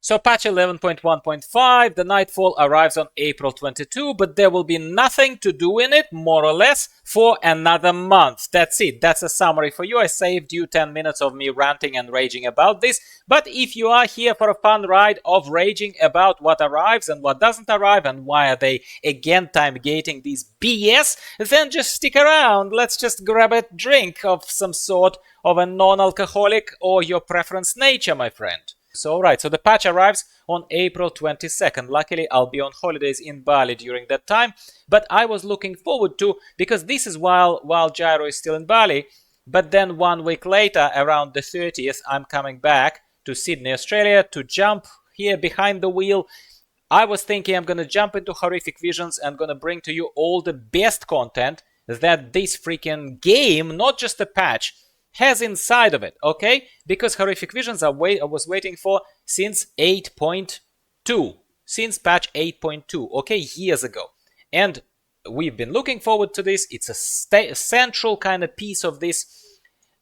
So patch 11.1.5, the Nightfall arrives on April 22, but there will be nothing to do in it, more or less, for another month. That's it. That's a summary for you. I saved you 10 minutes of me ranting and raging about this. But if you are here for a fun ride of raging about what arrives and what doesn't arrive and why are they again time gating these BS, then just stick around. Let's just grab a drink of some sort of a non-alcoholic or your preference nature, my friend. So, alright, so the patch arrives on April 22nd. Luckily, I'll be on holidays in Bali during that time, but I was looking forward to, because this is while Gyro is still in Bali, but then 1 week later, around the 30th, I'm coming back to Sydney, Australia, to jump here behind the wheel. I was thinking I'm gonna jump into Horrific Visions and gonna bring to you all the best content that this freaking game, not just a patch, has inside of it, okay? Because Horrific Visions I was waiting for since 8.2, since patch 8.2, okay, years ago. And we've been looking forward to this. It's a central kind of piece of this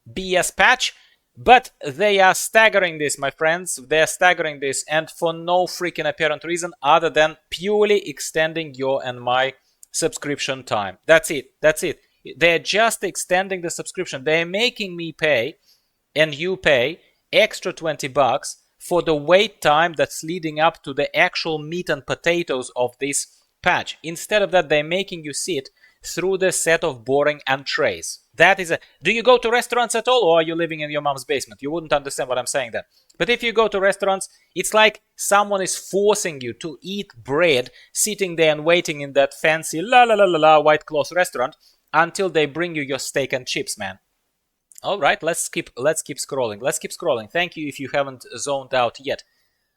BS patch, but they are staggering this, my friends. They're staggering this, and for no freaking apparent reason other than purely extending your and my subscription time. That's it. That's it. They're just extending the subscription. They're making me pay, and you pay, extra $20 for the wait time that's leading up to the actual meat and potatoes of this patch. Instead of that, they're making you sit through the set of boring entrees. That is a... Do you go to restaurants at all, or are you living in your mom's basement? You wouldn't understand what I'm saying then. But if you go to restaurants, it's like someone is forcing you to eat bread, sitting there and waiting in that fancy white cloth restaurant until they bring you your steak and chips, man. All right, let's keep scrolling. Let's keep scrolling. Thank you if you haven't zoned out yet.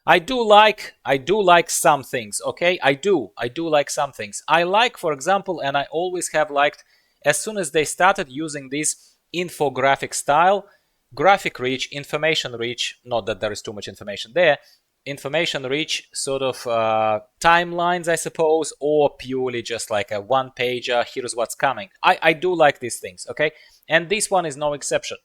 I do like some things, okay? I do like some things. I like, for example, and I always have liked, as soon as they started using this infographic style, graphic rich, information rich, not that there is too much information there, information rich sort of timelines, I suppose, or purely just like a one-pager, here's what's coming. I do like these things, okay? And this one is no exception.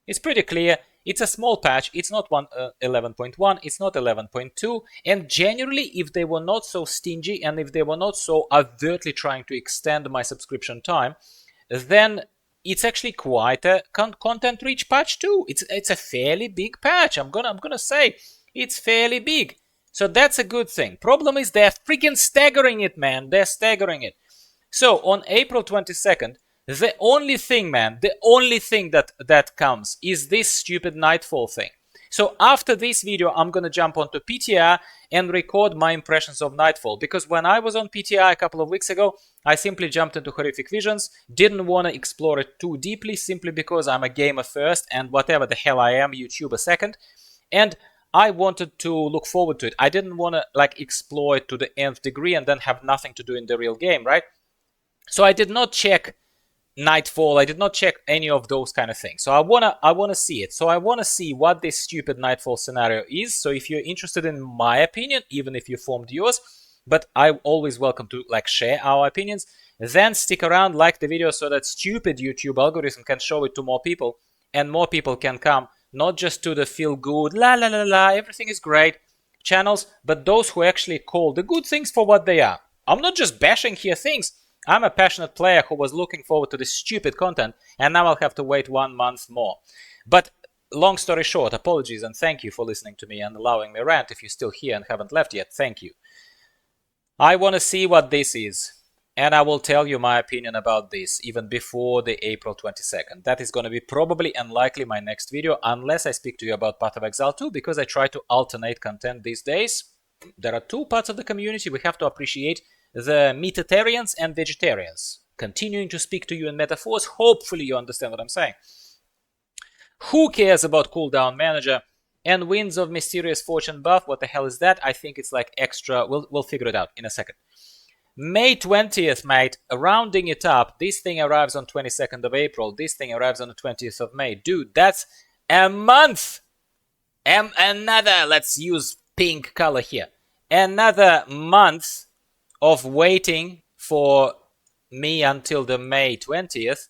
It's pretty clear. It's a small patch. It's not 11.1, it's not 11.2, and generally, if they were not so stingy and if they were not so overtly trying to extend my subscription time, then it's actually quite a content-rich patch too. It's a fairly big patch. I'm gonna say it's fairly big. So that's a good thing. Problem is they're freaking staggering it, man. They're staggering it. So on April 22nd, the only thing, man, the only thing that comes is this stupid Nightfall thing. So after this video, I'm gonna jump onto PTR and record my impressions of Nightfall, because when I was on PTR a couple of weeks ago, I simply jumped into Horrific Visions, didn't want to explore it too deeply, simply because I'm a gamer first and whatever the hell I am, YouTuber second, and I wanted to look forward to it. I didn't want to like explore it to the nth degree and then have nothing to do in the real game, right? So I did not check Nightfall, I did not check any of those kind of things. So I wanna see it. So I wanna see what this stupid Nightfall scenario is. So if you're interested in my opinion, even if you formed yours, but I'm always welcome to like share our opinions, then stick around, like the video, so that stupid YouTube algorithm can show it to more people, and more people can come not just to the feel good, everything is great channels, but those who actually call the good things for what they are. I'm not just bashing here things. I'm a passionate player who was looking forward to this stupid content, and now I'll have to wait 1 month more. But long story short, apologies and thank you for listening to me and allowing me rant. If you're still here and haven't left yet, thank you. I want to see what this is, and I will tell you my opinion about this even before the April 22nd. That is going to be probably and likely my next video, unless I speak to you about Path of Exile 2, because I try to alternate content these days. There are two parts of the community we have to appreciate: the meatitarians and vegetarians. Continuing to speak to you in metaphors, hopefully you understand what I'm saying. Who cares about cooldown manager and Winds of Mysterious Fortune buff? What the hell is that? I think it's like extra. We'll figure it out in a second. May 20th, mate, rounding it up. This thing arrives on 22nd of April. This thing arrives on the 20th of May. Dude, that's a month. Another, let's use pink color here. Another month of waiting for me until the May 20th,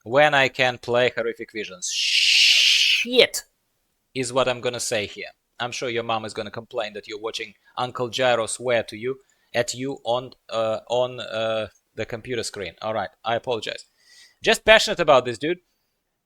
when I can play Horrific Visions. Shit is what I'm gonna say here. I'm sure your mom is going to complain that you're watching Uncle Gyro swear to you at you on the computer screen. All right, I apologize. Just passionate about this, dude.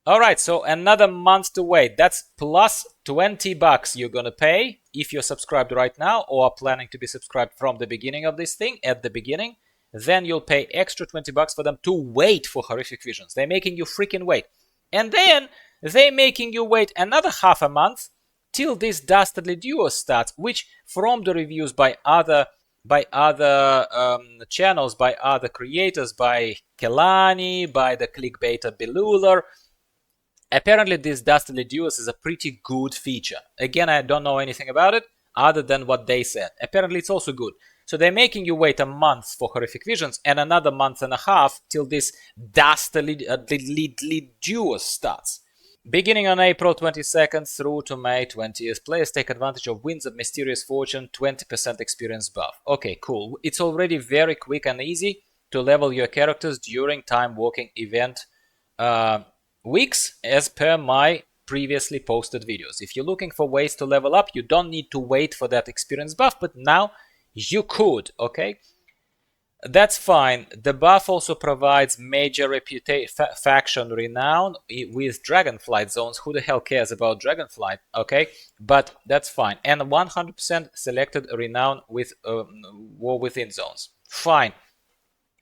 All right, so another month to wait. That's plus $20 you're gonna pay if you're subscribed right now or are planning to be subscribed from the beginning of this thing, at the beginning. Then you'll pay extra $20 for them to wait for Horrific Visions. They're making you freaking wait. And then they're making you wait another half a month till this Dastardly Duo starts, which from the reviews by other channels, by other creators, by Kelani, by the clickbaiter Belular, apparently this Dastardly Duos is a pretty good feature. Again, I don't know anything about it other than what they said. Apparently it's also good. So they're making you wait a month for Horrific Visions and another month and a half till this Dastardly Duos starts. Beginning on April 22nd through to May 20th, players take advantage of Winds of Mysterious Fortune 20% experience buff. Okay, cool. It's already very quick and easy to level your characters during Time Walking event weeks, as per my previously posted videos. If you're looking for ways to level up, you don't need to wait for that experience buff, but now you could, okay? That's fine. The buff also provides major faction renown with Dragonflight zones. Who the hell cares about Dragonflight, okay? But that's fine. And 100% selected renown with War Within zones. Fine.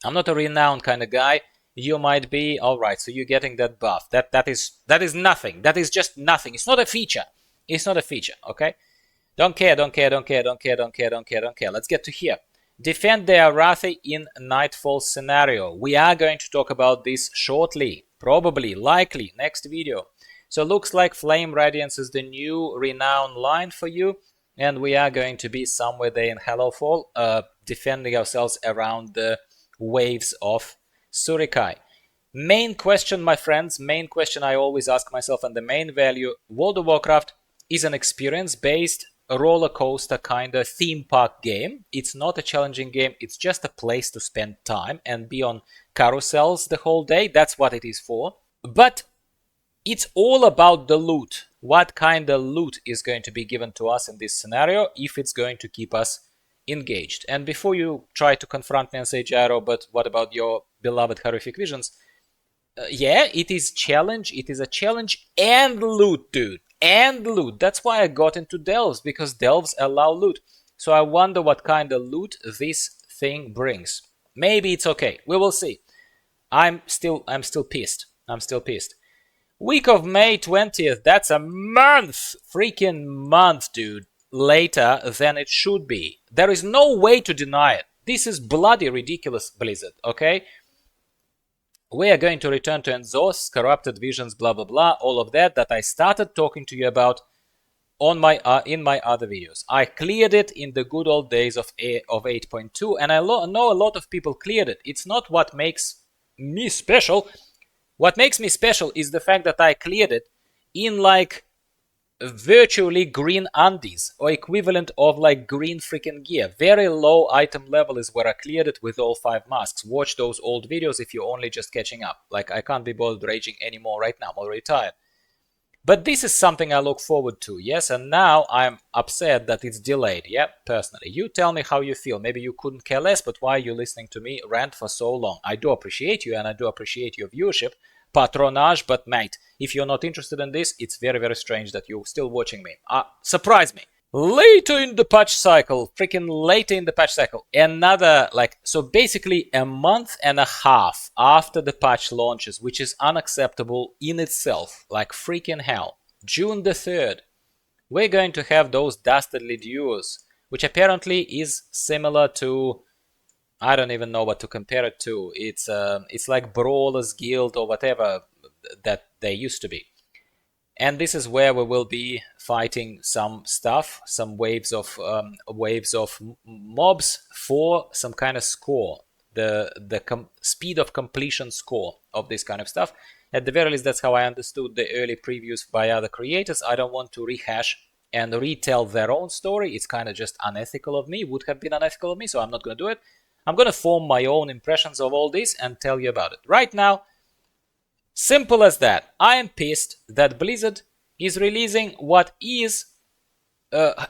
I'm not a renown kind of guy. You might be. All right, so you're getting that buff. That is nothing. That is just nothing. It's not a feature. It's not a feature, okay? Don't care. Let's get to here. Defend the Arathi in Nightfall scenario. We are going to talk about this shortly. Probably, likely, next video. So looks like Flame Radiance is the new renown line for you. And we are going to be somewhere there in Hallowfall, defending ourselves around the waves of Surikai. Main question, my friends, main question I always ask myself, and the main value, World of Warcraft is an experience-based roller coaster kind of theme park game. It's not a challenging game, it's just a place to spend time and be on carousels the whole day. That's what it is for. But it's all about the loot. What kind of loot is going to be given to us in this scenario if it's going to keep us engaged. And before you try to confront me and say, Gyro, but what about your beloved Horrific Visions? Yeah, it is challenge. It is a challenge and loot, dude. And loot. That's why I got into Delves, because Delves allow loot. So I wonder what kind of loot this thing brings. Maybe it's okay. We will see. I'm still pissed. I'm still pissed. Week of May 20th. That's a month. Freaking month, dude. Later than it should be. There is no way to deny it. This is bloody ridiculous, Blizzard, okay? We are going to return to Exhaust, Corrupted Visions, blah blah blah, all of that I started talking to you about on my in my other videos. I cleared it in the good old days of 8.2, and I know a lot of people cleared it. It's not what makes me special. What makes me special is the fact that I cleared it in like virtually green undies, or equivalent of like green freaking gear. Very low item level is where I cleared it with all 5 masks. Watch those old videos if you're only just catching up. Like, I can't be bothered raging anymore right now. I'm already tired. But this is something I look forward to, yes, and now I'm upset that it's delayed, yeah, personally. You tell me how you feel. Maybe you couldn't care less, but why are you listening to me rant for so long? I do appreciate you, and I do appreciate your viewership, patronage, but mate, if you're not interested in this, it's very, very strange that you're still watching me. Surprise me. Later in the patch cycle, freaking later in the patch cycle, another, like, so basically a month and a half after the patch launches, which is unacceptable in itself, like freaking hell. June the 3rd, we're going to have those Dastardly Duos, which apparently is similar to, I don't even know what to compare it to. It's like Brawlers Guild or whatever that they used to be. And this is where we will be fighting some stuff, some waves of mobs for some kind of score, the speed of completion score of this kind of stuff. At the very least, that's how I understood the early previews by other creators. I don't want to rehash and retell their own story. It's kind of just unethical of me, would have been unethical of me, so I'm not going to do it. I'm going to form my own impressions of all this and tell you about it. Right now, simple as that. I am pissed that Blizzard is releasing what is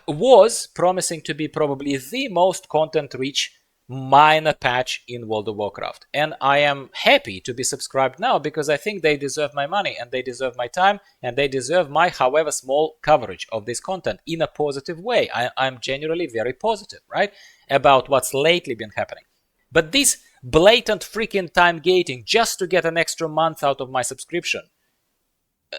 was promising to be probably the most content-rich minor patch in World of Warcraft. And I am happy to be subscribed now because I think they deserve my money and they deserve my time and they deserve my, however small, coverage of this content in a positive way. I'm genuinely very positive, right, about what's lately been happening. But this blatant freaking time gating just to get an extra month out of my subscription,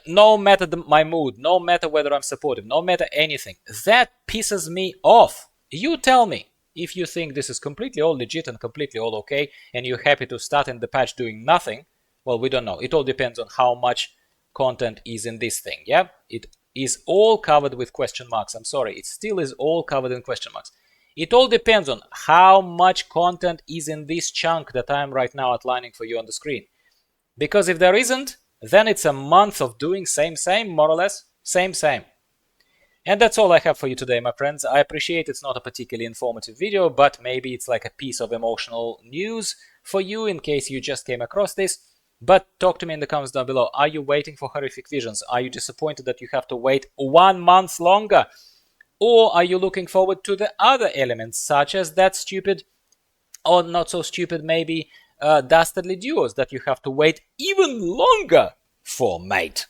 no matter my mood, no matter whether I'm supportive, no matter anything, that pisses me off. You tell me if you think this is completely all legit and completely all okay, and you're happy to start in the patch doing nothing. Well, we don't know. It all depends on how much content is in this thing. Yeah, it is all covered with question marks. I'm sorry, it still is all covered in question marks. It all depends on how much content is in this chunk that I'm right now outlining for you on the screen. Because if there isn't, then it's a month of doing same, more or less, same. And that's all I have for you today, my friends. I appreciate it's not a particularly informative video, but maybe it's like a piece of emotional news for you in case you just came across this. But talk to me in the comments down below. Are you waiting for horrific visions? Are you disappointed that you have to wait 1 month longer? Or are you looking forward to the other elements, such as that stupid, or not so stupid maybe, Dastardly Duos that you have to wait even longer for, mate?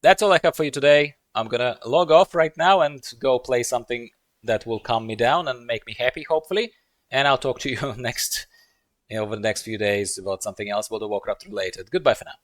That's all I have for you today. I'm gonna log off right now and go play something that will calm me down and make me happy, hopefully. And I'll talk to you over the next few days about something else, World of Warcraft related. Goodbye for now.